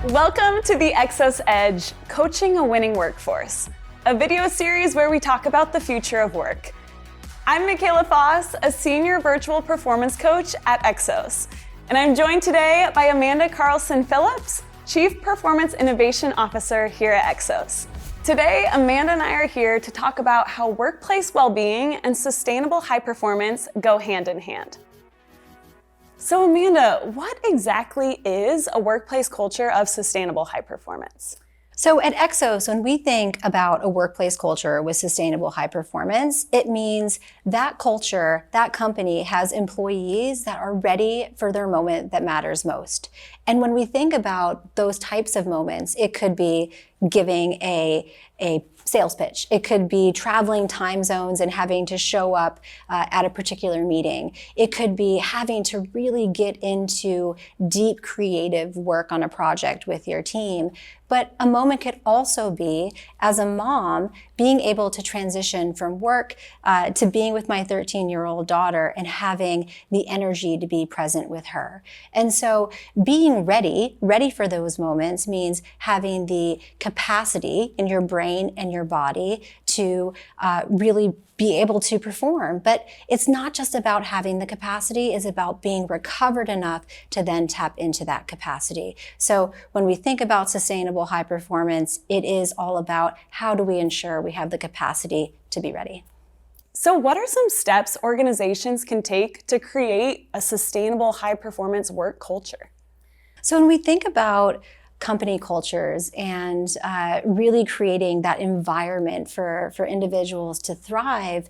Welcome to the Exos Edge, Coaching a Winning Workforce, a video series where we talk about the future of work. I'm Michaela Foss, a senior virtual performance coach at Exos, and I'm joined today by Amanda Carlson-Phillips, Chief Performance Innovation Officer here at Exos. Today, Amanda and I are here to talk about how workplace well-being and sustainable high performance go hand in hand. So Amanda, what exactly is a workplace culture of sustainable high performance? So at Exos, when we think about a workplace culture with sustainable high performance, it means that culture, that company has employees that are ready for their moment that matters most. And when we think about those types of moments, it could be giving a sales pitch. It could be traveling time zones and having to show up at a particular meeting. It could be having to really get into deep creative work on a project with your team. But a moment could also be, as a mom, being able to transition from work to being with my 13-year-old daughter and having the energy to be present with her. And so being ready for those moments means having the capacity in your brain and your body to really be able to perform. But it's not just about having the capacity, it's about being recovered enough to then tap into that capacity. So when we think about sustainable high performance, it is all about how do we ensure we have the capacity to be ready. So what are some steps organizations can take to create a sustainable high performance work culture? So when we think about company cultures and really creating that environment for individuals to thrive,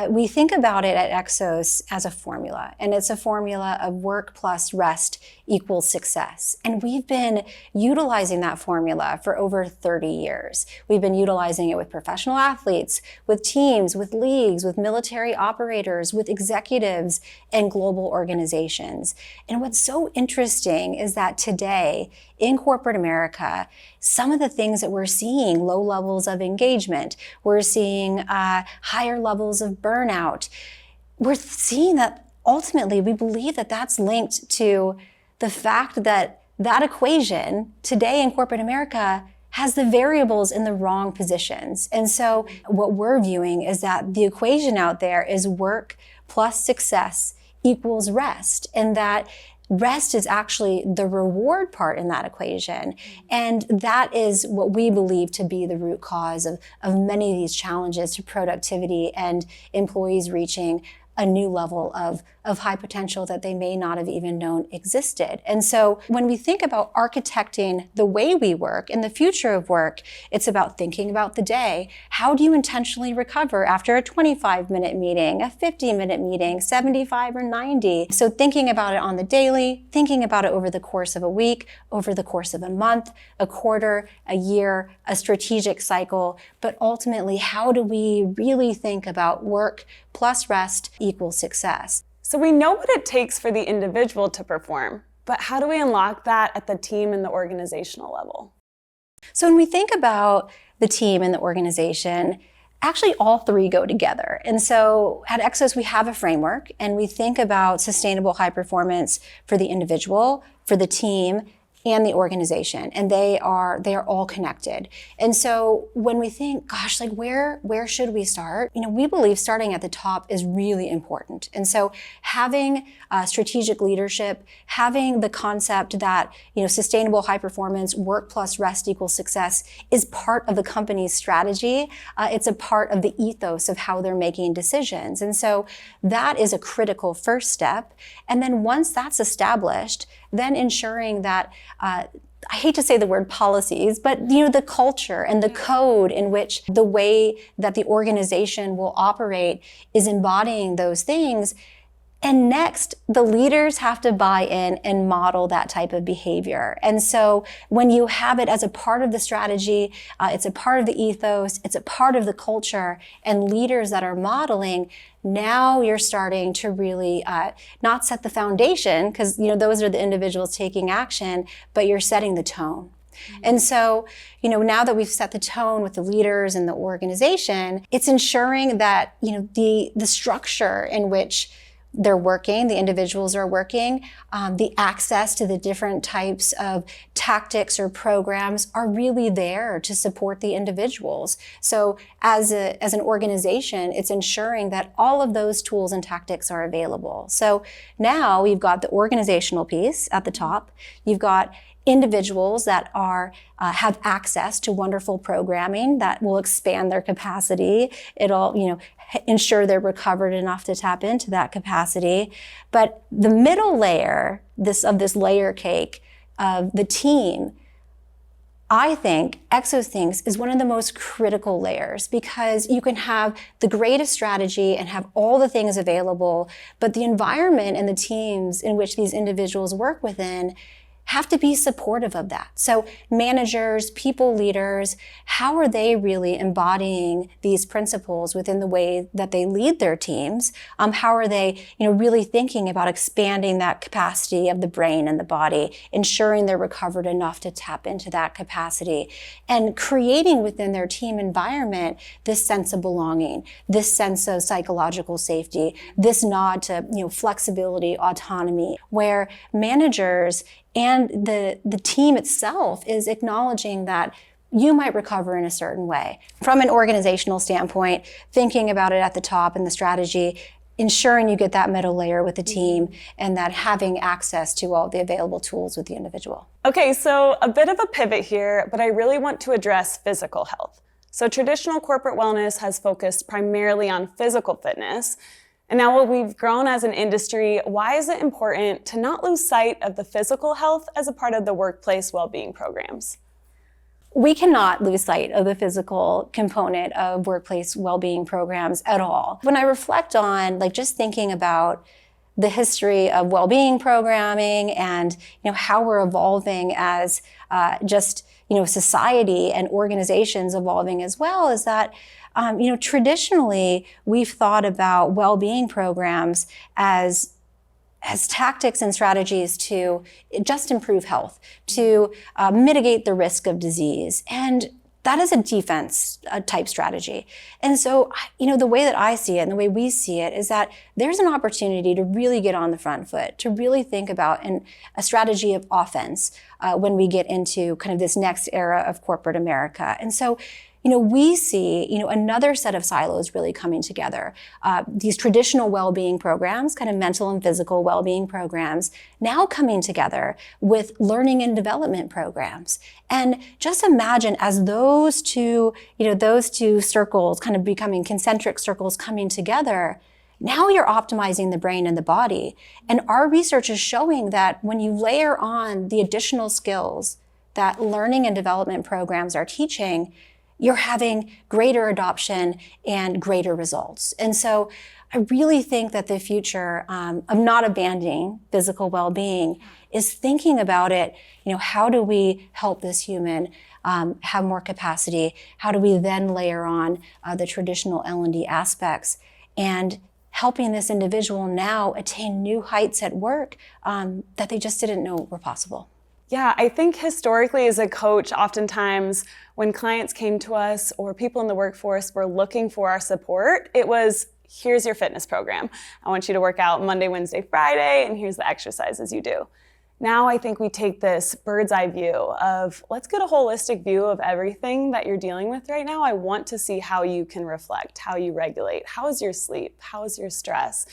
we think about it at Exos as a formula, and it's a formula of work plus rest equals success. And we've been utilizing that formula for over 30 years. We've been utilizing it with professional athletes, with teams, with leagues, with military operators, with executives and global organizations. And what's so interesting is that today in corporate America, some of the things that we're seeing, low levels of engagement, we're seeing higher levels of burnout, we're seeing that ultimately we believe that that's linked to the fact that that equation today in corporate America has the variables in the wrong positions. And so what we're viewing is that the equation out there is work plus success equals rest, and that rest is actually the reward part in that equation. And that is what we believe to be the root cause of many of these challenges to productivity and employees reaching a new level of high potential that they may not have even known existed. And so when we think about architecting the way we work and the future of work, it's about thinking about the day. How do you intentionally recover after a 25-minute meeting, a 50-minute meeting, 75 or 90? So thinking about it on the daily, thinking about it over the course of a week, over the course of a month, a quarter, a year, a strategic cycle. But ultimately, how do we really think about work plus rest equals success? So we know what it takes for the individual to perform, but how do we unlock that at the team and the organizational level? So when we think about the team and the organization, actually all three go together. And so at Exos, we have a framework, and we think about sustainable high performance for the individual, for the team, and the organization, and they are all connected. And so when we think, gosh, like where should we start? We believe starting at the top is really important. And so having strategic leadership, having the concept that sustainable high performance, work plus rest equals success, is part of the company's strategy. It's a part of the ethos of how they're making decisions. And so that is a critical first step. And then once that's established, then ensuring that I hate to say the word policies, but the culture and the code in which the way that the organization will operate is embodying those things. And next, the leaders have to buy in and model that type of behavior. And so when you have it as a part of the strategy, it's a part of the ethos, it's a part of the culture, and leaders that are modeling, now you're starting to really not set the foundation, because those are the individuals taking action, but you're setting the tone. Mm-hmm. And so, now that we've set the tone with the leaders and the organization, it's ensuring that, the structure in which they're working, the individuals are working, the access to the different types of tactics or programs are really there to support the individuals. So as an organization, it's ensuring that all of those tools and tactics are available. So now you've got the organizational piece at the top, you've got individuals that are have access to wonderful programming that will expand their capacity. It'll, ensure they're recovered enough to tap into that capacity. But the middle layer, this layer cake of the team, I think Exos thinks is one of the most critical layers, because you can have the greatest strategy and have all the things available, but the environment and the teams in which these individuals work within have to be supportive of that. So managers, people leaders, how are they really embodying these principles within the way that they lead their teams? How are they, really thinking about expanding that capacity of the brain and the body, ensuring they're recovered enough to tap into that capacity, and creating within their team environment this sense of belonging, this sense of psychological safety, this nod to, flexibility, autonomy, where managers and the team itself is acknowledging that you might recover in a certain way. From an organizational standpoint, thinking about it at the top and the strategy, ensuring you get that middle layer with the team, and that having access to all the available tools with the individual. Okay, so a bit of a pivot here, but I really want to address physical health. So traditional corporate wellness has focused primarily on physical fitness. And now while we've grown as an industry, why is it important to not lose sight of the physical health as a part of the workplace well-being programs? We cannot lose sight of the physical component of workplace well-being programs at all. When I reflect on just thinking about the history of well-being programming and how we're evolving as society and organizations evolving as well, is that traditionally we've thought about well-being programs as tactics and strategies to just improve health, to mitigate the risk of disease. And that is a defense type strategy. And so, the way that I see it and the way we see it is that there's an opportunity to really get on the front foot, to really think about a strategy of offense when we get into kind of this next era of corporate America. And so, we see, another set of silos really coming together. These traditional well-being programs, kind of mental and physical well-being programs, now coming together with learning and development programs. And just imagine as those two circles kind of becoming concentric circles coming together, now you're optimizing the brain and the body. And our research is showing that when you layer on the additional skills that learning and development programs are teaching, you're having greater adoption and greater results. And so I really think that the future of not abandoning physical well-being is thinking about it, how do we help this human have more capacity? How do we then layer on the traditional L&D aspects, and helping this individual now attain new heights at work that they just didn't know were possible. Yeah, I think historically as a coach, oftentimes when clients came to us or people in the workforce were looking for our support, it was, here's your fitness program. I want you to work out Monday, Wednesday, Friday, and here's the exercises you do. Now I think we take this bird's eye view of, let's get a holistic view of everything that you're dealing with right now. I want to see how you can reflect, how you regulate, how is your sleep, how is your stress?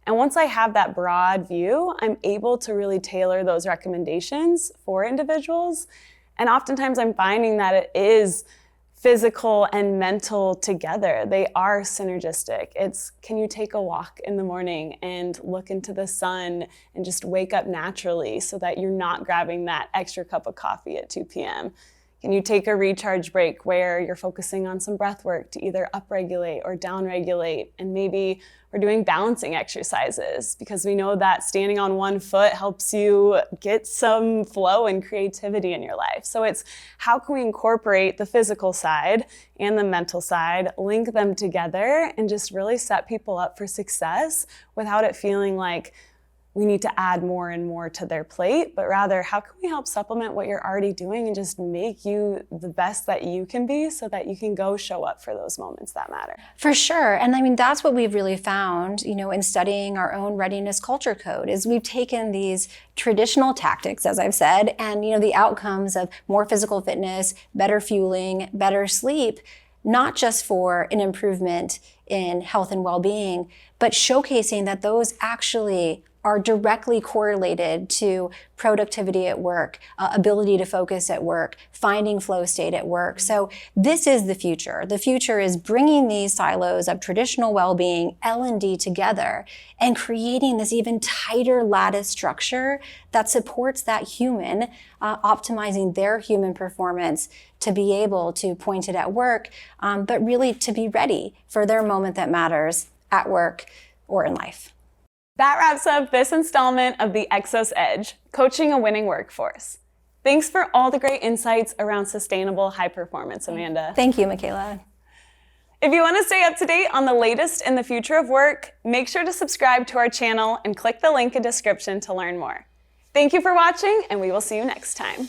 And once I have that broad view, I'm able to really tailor those recommendations for individuals. And oftentimes I'm finding that it is physical and mental together. They are synergistic. It's, can you take a walk in the morning and look into the sun and just wake up naturally so that you're not grabbing that extra cup of coffee at 2 p.m.? Can you take a recharge break where you're focusing on some breath work to either upregulate or downregulate? And maybe we're doing balancing exercises because we know that standing on one foot helps you get some flow and creativity in your life. So it's how can we incorporate the physical side and the mental side, link them together, and just really set people up for success without it feeling like we need to add more and more to their plate, but rather how can we help supplement what you're already doing and just make you the best that you can be so that you can go show up for those moments that matter. For sure. And I mean, that's what we've really found, in studying our own readiness culture code is we've taken these traditional tactics, as I've said, and, the outcomes of more physical fitness, better fueling, better sleep, not just for an improvement in health and well-being, but showcasing that those actually are directly correlated to productivity at work, ability to focus at work, finding flow state at work. So this is the future. The future is bringing these silos of traditional well-being, L&D together, and creating this even tighter lattice structure that supports that human, optimizing their human performance to be able to point it at work, but really to be ready for their moment that matters at work or in life. That wraps up this installment of the Exos Edge, Coaching a Winning Workforce. Thanks for all the great insights around sustainable high performance, Amanda. Thank you, Michaela. If you want to stay up to date on the latest in the future of work, make sure to subscribe to our channel and click the link in description to learn more. Thank you for watching, and we will see you next time.